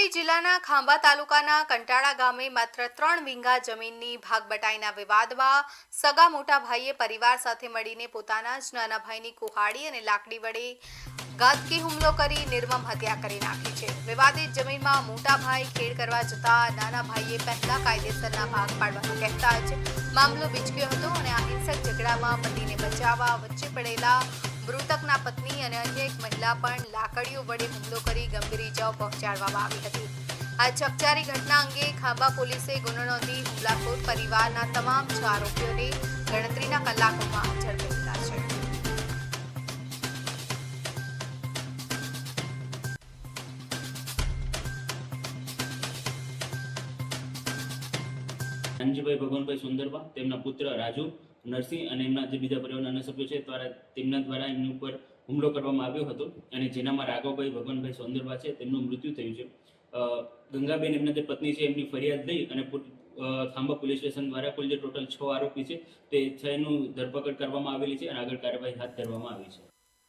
અમરેલી જિલ્લાના ખાંભા તાલુકાના કંટાળા ગામે માત્ર 3 વીંઘા જમીનની ભાગબટાઈના વિવાદમાં સગા મોટા ભાઈએ પરિવાર સાથે મળીને પોતાના જ નાના ભાઈની કુહાડી અને લાકડી વડે ઘાતકી હુમલો કરી નિર્મમ હત્યા કરી નાખી છે। વિવાદિત જમીનમાં મોટા ભાઈ ખેડ કરવા જતા નાના ભાઈએ પહેલા કાયદેસરના ભાગ પાડવાનું કહેતા જ મામલો વિચક્યો હતો અને આ હિંસક ઝઘડામાં પતિને બચાવવા વચ્ચે પડેલા મૃતકના પત્ની અને અન્ય એક મહિલા પણ લાકડીઓ વડે હુમલો કરી ગંભીર ઇજાઓ પહોંચાડવામાં આવી હતી। આ ચકચારી ઘટના અંગે ખાંભા પોલીસે ગુનો નોંધી હુમલાખોર પરિવારના તમામ 6 આરોપીઓને ગણતરીના કલાકોમાં ઝડપી લીધા છે। નાનજીભાઈ ભગવાનભાઈ સુંદરબા, તેમના પુત્ર રાજુ નરસિંહ અને એમના જે બીજા પરિવારના સભ્યો છે તેમના દ્વારા એમની ઉપર હુમલો કરવામાં આવ્યો હતો અને જેનામાં રાઘવભાઈ ભગવાનભાઈ સુંદરબા છે તેમનું મૃત્યુ થયું છે। ગંગાબેન એમના જે પત્ની છે એમની ફરિયાદ લઈ અને ખાંભા પોલીસ સ્ટેશન દ્વારા કુલ જે ટોટલ 6 આરોપી છે તે 6નું ધરપકડ કરવામાં આવેલી છે અને આગળ કાર્યવાહી હાથ ધરવામાં આવી છે।